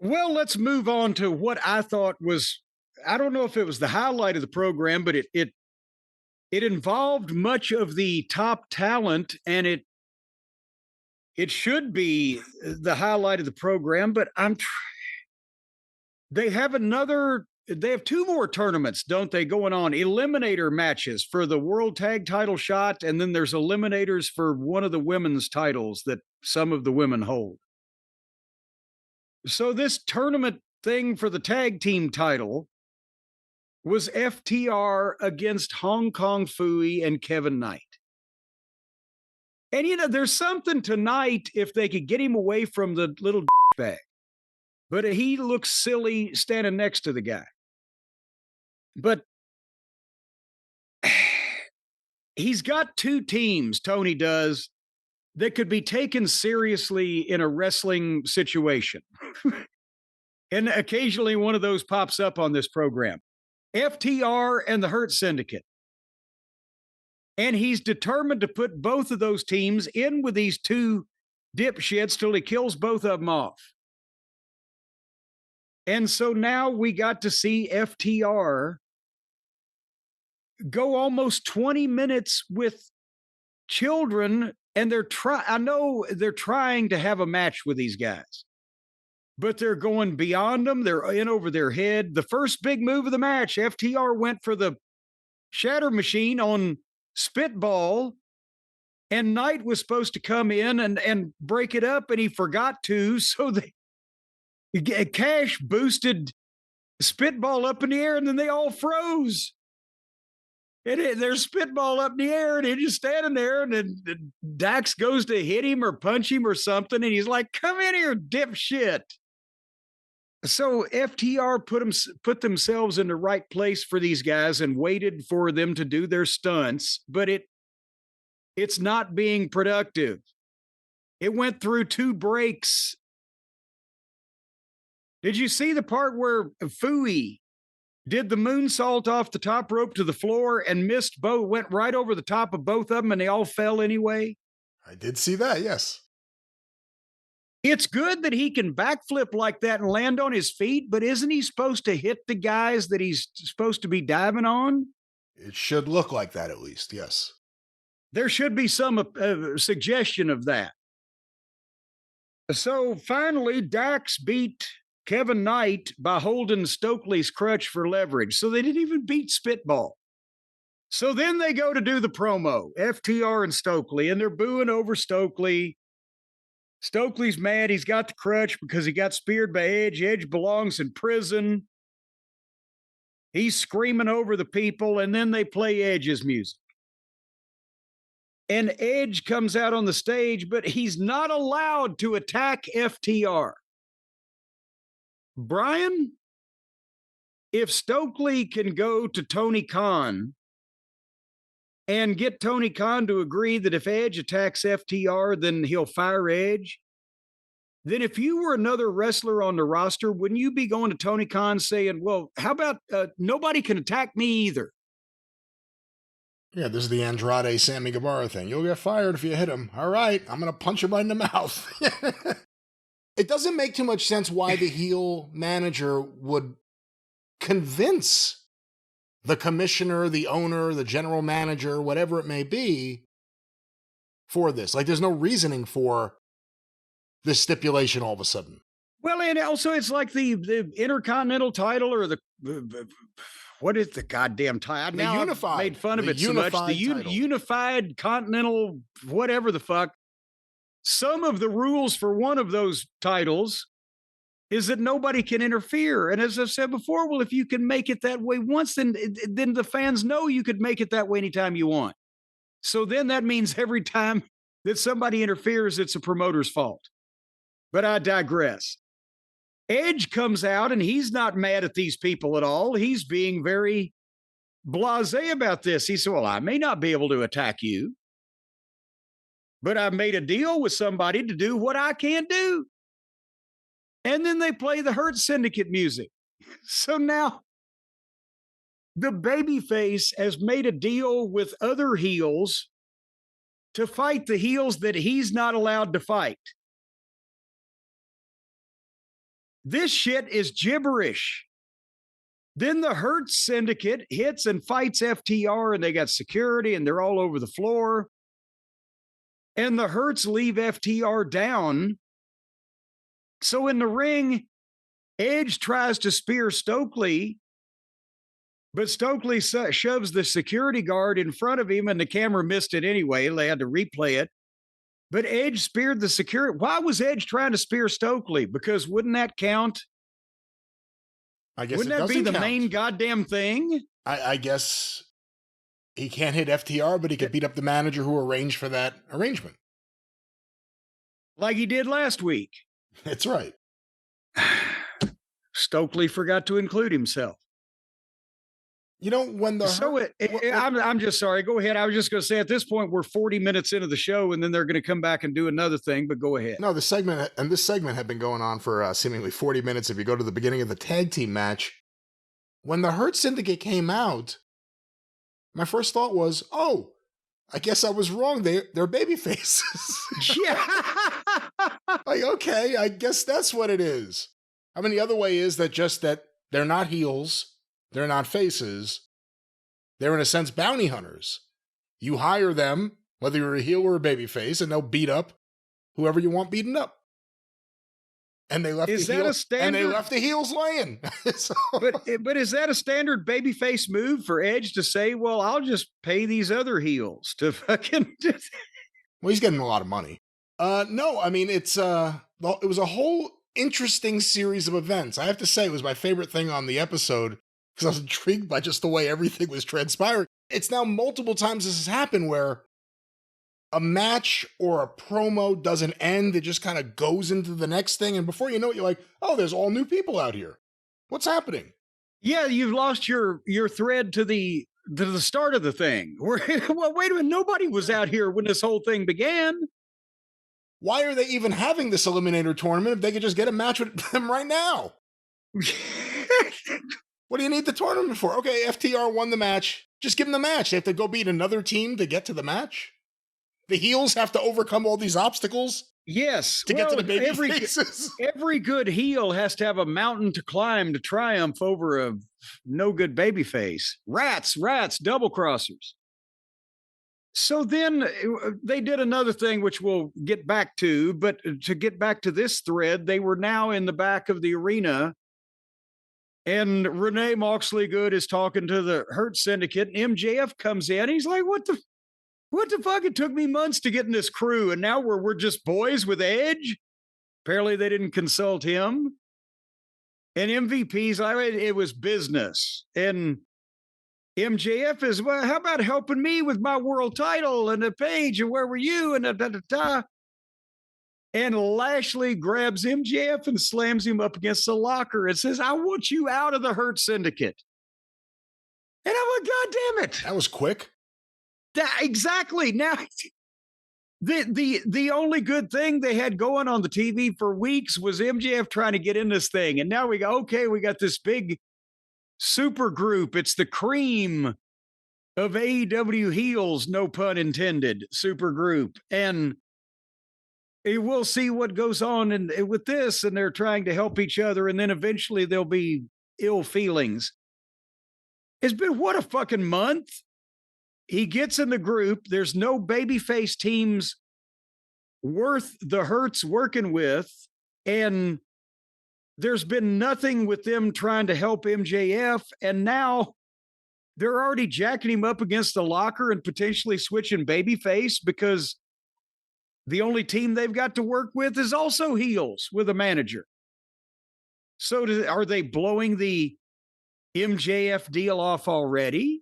Well, let's move on to what I thought was, I don't know if it was the highlight of the program, but it involved much of the top talent, and it should be the highlight of the program, but they have they have two more tournaments, don't they, going on? Eliminator matches for the World Tag Title shot, and then there's eliminators for one of the women's titles that some of the women hold. So this tournament thing for the tag team title was FTR against Hong Kong Phooey and Kevin Knight. And there's something tonight if they could get him away from the little bag. But he looks silly standing next to the guy. But he's got two teams, Tony does, that could be taken seriously in a wrestling situation. And occasionally one of those pops up on this program. FTR and the Hurt Syndicate. And he's determined to put both of those teams in with these two dipshits till he kills both of them off. And so now we got to see FTR go almost 20 minutes with children, and I know they're trying to have a match with these guys, but they're going beyond them. They're in over their head. The first big move of the match, FTR went for the shatter machine on Spitball, and Knight was supposed to come in and break it up, and he forgot to, so Cash boosted Spitball up in the air, and then they all froze. There's Spitball up in the air, and he's just standing there, and then Dax goes to hit him or punch him or something, and he's like, "Come in here, dipshit." So FTR put themselves in the right place for these guys and waited for them to do their stunts, but it's not being productive. It went through two breaks. Did you see the part where Phooey did the moonsault off the top rope to the floor and missed both, went right over the top of both of them, and they all fell anyway? I did see that, yes. It's good that he can backflip like that and land on his feet, but isn't he supposed to hit the guys that he's supposed to be diving on? It should look like that, at least, yes. There should be some suggestion of that. So finally, Dax beat Kevin Knight by holding Stokely's crutch for leverage. So they didn't even beat Spitball. So then they go to do the promo, FTR and Stokely, and they're booing over Stokely. Stokely's mad. He's got the crutch because he got speared by Edge. Edge belongs in prison. He's screaming over the people, and then they play Edge's music. And Edge comes out on the stage, but he's not allowed to attack FTR. Brian, if Stokely can go to Tony Khan and get Tony Khan to agree that if Edge attacks FTR, then he'll fire Edge, then if you were another wrestler on the roster, wouldn't you be going to Tony Khan saying, well, how about nobody can attack me either? Yeah, this is the Andrade Sammy Guevara thing. You'll get fired if you hit him. All right, I'm going to punch him right in the mouth. It doesn't make too much sense why the heel manager would convince the commissioner, the owner, the general manager, whatever it may be, for this. Like, there's no reasoning for this stipulation all of a sudden. Well, and also it's like the Intercontinental title or the what is the goddamn title? The unified. I've made fun of it so much. The unified Continental, whatever the fuck. Some of the rules for one of those titles is that nobody can interfere. And as I've said before, well, if you can make it that way once, then the fans know you could make it that way anytime you want. So then that means every time that somebody interferes, it's a promoter's fault. But I digress. Edge comes out and he's not mad at these people at all. He's being very blasé about this. He said, well, I may not be able to attack you, but I made a deal with somebody to do what I can't do. And then they play the Hurt Syndicate music. So now the babyface has made a deal with other heels to fight the heels that he's not allowed to fight. This shit is gibberish. Then the Hurt Syndicate hits and fights FTR, and they got security, and they're all over the floor. And the Hurts leave FTR down. So in the ring, Edge tries to spear Stokely, but Stokely shoves the security guard in front of him, and the camera missed it anyway. They had to replay it. But Edge speared the security. Why was Edge trying to spear Stokely? Because wouldn't that count? I guess wouldn't that be the main goddamn thing? I guess he can't hit FTR, but he could beat up the manager who arranged for that arrangement. Like he did last week. That's right. Stokely forgot to include himself. You know, when the... I'm just sorry. Go ahead. I was just going to say, at this point, we're 40 minutes into the show, and then they're going to come back and do another thing, but go ahead. No, this segment had been going on for seemingly 40 minutes. If you go to the beginning of the tag team match, when the Hurt Syndicate came out, my first thought was, oh, I guess I was wrong. They're baby faces. Yeah. Like, okay, I guess that's what it is. I mean, the other way is that they're not heels. They're not faces. They're, in a sense, bounty hunters. You hire them, whether you're a heel or a baby face, and they'll beat up whoever you want beaten up. And they left the heels laying. So, but is that a standard babyface move for Edge to say, well, I'll just pay these other heels to fucking... Well, he's getting a lot of money. No, I mean, it was a whole interesting series of events. I have to say, it was my favorite thing on the episode, because I was intrigued by just the way everything was transpiring. It's now multiple times this has happened where a match or a promo doesn't end. It just kind of goes into the next thing. And before you know it, you're like, oh, there's all new people out here. What's happening? Yeah, you've lost your thread to the start of the thing. Well, wait a minute. Nobody was out here when this whole thing began. Why are they even having this Eliminator tournament if they could just get a match with them right now? What do you need the tournament for? Okay, FTR won the match. Just give them the match. They have to go beat another team to get to the match? The heels have to overcome all these obstacles? Yes. To get to the baby faces? Every good heel has to have a mountain to climb to triumph over a no good baby face. Rats, double crossers. So then they did another thing, which we'll get back to, but to get back to this thread, they were now in the back of the arena. And Renee Moxley Good is talking to the Hurt Syndicate. And MJF comes in. He's like, what the fuck? It took me months to get in this crew. And now we're just boys with Edge. Apparently they didn't consult him. And MVP's like, it was business. And MJF is, well, how about helping me with my world title and the page? And where were you? And da-da-da-da. And Lashley grabs MJF and slams him up against the locker and says, I want you out of the Hurt Syndicate. And I'm like, God damn it. That was quick. Exactly. Now, the only good thing they had going on the TV for weeks was MJF trying to get in this thing. And now we got this big super group. It's the cream of AEW heels, no pun intended, super group. And we'll see what goes on with this, and they're trying to help each other, and then eventually there'll be ill feelings. It's been, what, a fucking month? He gets in the group. There's no babyface teams worth the Hurts working with, and there's been nothing with them trying to help MJF, and now they're already jacking him up against the locker and potentially switching babyface because the only team they've got to work with is also heels with a manager. So are they blowing the MJF deal off already?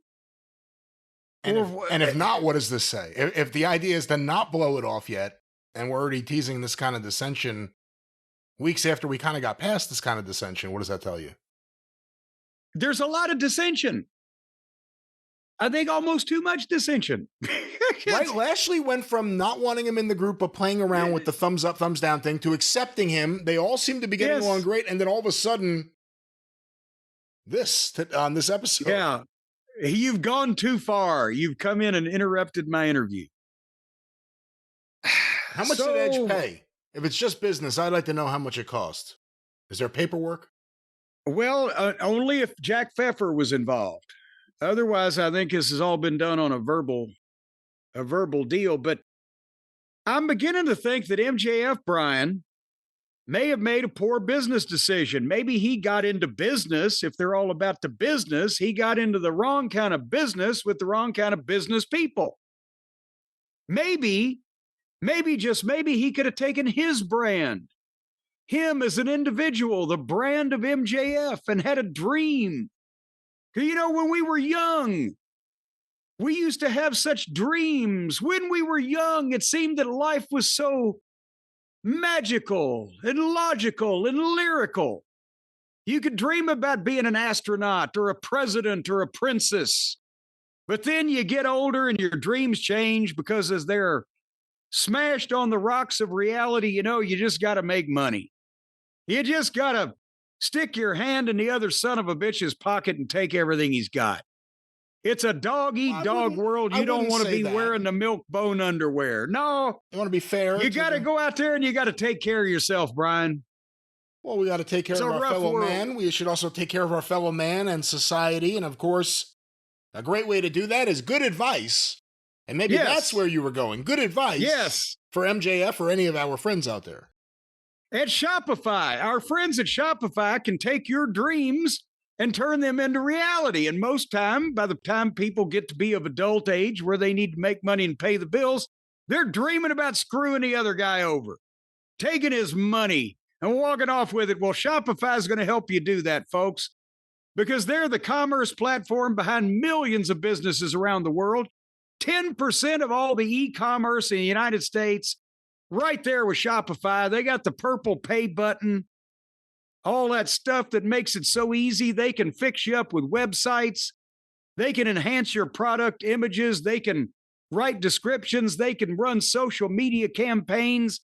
And if not, what does this say? If the idea is to not blow it off yet, and we're already teasing this kind of dissension weeks after we kind of got past this kind of dissension, what does that tell you? There's a lot of dissension. I think almost too much dissension. Right? Lashley went from not wanting him in the group but playing around with the thumbs up, thumbs down thing to accepting him. They all seem to be getting along great. And then all of a sudden, on this episode. Yeah. You've gone too far. You've come in and interrupted my interview. How much did Edge pay? If it's just business, I'd like to know how much it cost. Is there paperwork? Well, only if Jack Pfeffer was involved. Otherwise, I think this has all been done on a verbal deal. But I'm beginning to think that MJF, Brian, may have made a poor business decision. Maybe he got into business. If they're all about the business, he got into the wrong kind of business with the wrong kind of business people. Maybe just maybe he could have taken his brand, him as an individual, the brand of MJF, and had a dream. You know, when we were young, we used to have such dreams. When we were young, it seemed that life was so magical and logical and lyrical. You could dream about being an astronaut or a president or a princess. But then you get older and your dreams change because as they're smashed on the rocks of reality, you know, you just got to make money. You just got to stick your hand in the other son of a bitch's pocket and take everything he's got. It's a dog-eat-dog world. You don't want to be wearing the milk bone underwear. No. You want to be fair. You got to go out there and you got to take care of yourself, Brian. Well, we got to take care of our fellow man. We should also take care of our fellow man and society. And of course, a great way to do that is good advice. And maybe that's where you were going. Good advice for MJF or any of our friends out there. At Shopify, our friends at Shopify can take your dreams and turn them into reality. And most time, by the time people get to be of adult age where they need to make money and pay the bills, they're dreaming about screwing the other guy over, taking his money and walking off with it. Well, Shopify is going to help you do that, folks, because they're the commerce platform behind millions of businesses around the world. 10% of all the e-commerce in the United States, right there with Shopify. They got the purple pay button, all that stuff that makes it so easy. They can fix you up with websites. They can enhance your product images. They can write descriptions. They can run social media campaigns.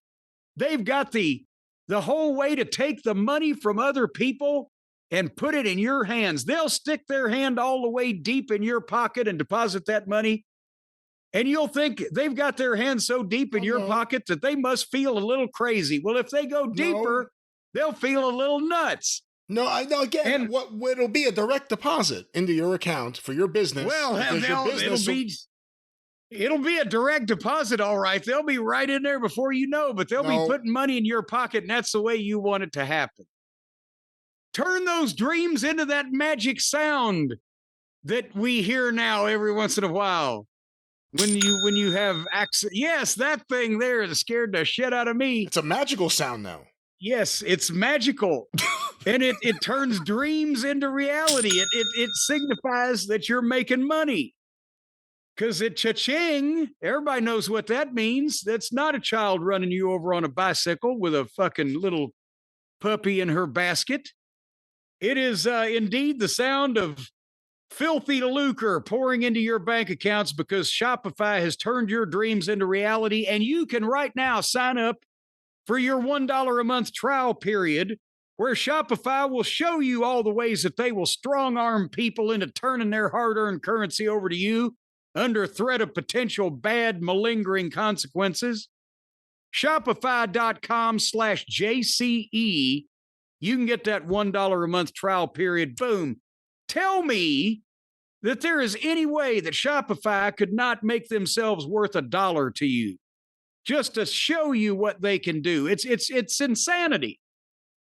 They've got the whole way to take the money from other people and put it in your hands. They'll stick their hand all the way deep in your pocket and deposit that money. And you'll think they've got their hands so deep in your pocket that they must feel a little crazy. Well, if they go deeper, they'll feel a little nuts. No, again, it'll be a direct deposit into your account for your business. Well, it'll be a direct deposit, all right. They'll be right in there before you know, but they'll be putting money in your pocket, and that's the way you want it to happen. Turn those dreams into that magic sound that we hear now every once in a while. When you have access, yes, that thing there that scared the shit out of me. It's a magical sound now. Yes, it's magical. And it turns dreams into reality. It signifies that you're making money. Because at cha-ching, everybody knows what that means. That's not a child running you over on a bicycle with a fucking little puppy in her basket. It is indeed the sound of filthy lucre pouring into your bank accounts because Shopify has turned your dreams into reality. And you can right now sign up for your $1 a month trial period where Shopify will show you all the ways that they will strong arm people into turning their hard-earned currency over to you under threat of potential bad malingering consequences. Shopify.com/JCE. You can get that $1 a month trial period. Boom. Tell me that there is any way that Shopify could not make themselves worth $1 to you just to show you what they can do. It's insanity.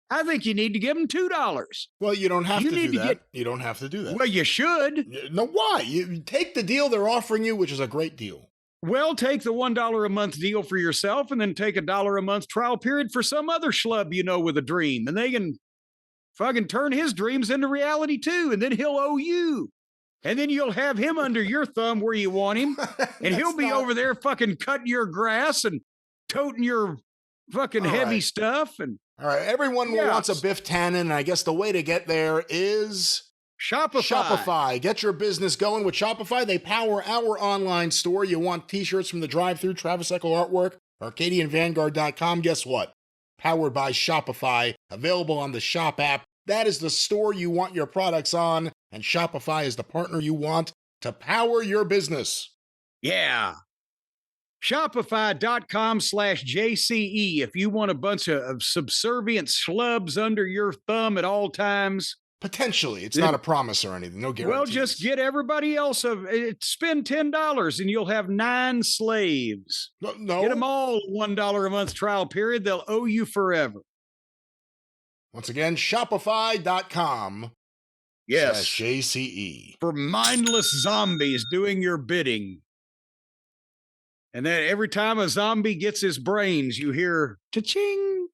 I think you need to give them $2. Well, you don't have to do that. You don't have to do that. Well, you should. No, why? You take the deal they're offering you, which is a great deal. Well, take the $1 a month deal for yourself and then take $1 a month trial period for some other schlub you know with a dream. And they can fucking turn his dreams into reality too. And then he'll owe you. And then you'll have him under your thumb where you want him. And he'll be over there fucking cutting your grass and toting your fucking heavy stuff. And all right, everyone wants a Biff Tannen, and I guess the way to get there is Shopify. Get your business going with Shopify. They power our online store. You want t-shirts from the Drive-Thru, Travis Heckel artwork, ArcadianVanguard.com. Guess what? Powered by Shopify, available on the Shop app. That is the store you want your products on, and Shopify is the partner you want to power your business. Yeah. Shopify.com/JCE. If you want a bunch of subservient schlubs under your thumb at all times. Potentially. It's not a promise or anything. No guarantees. Well, just get everybody else. Spend $10 and you'll have 9 slaves. No. Get them all $1 a month trial period. They'll owe you forever. Once again, Shopify.com. Yes. /JCE. For mindless zombies doing your bidding. And then every time a zombie gets his brains, you hear cha-ching.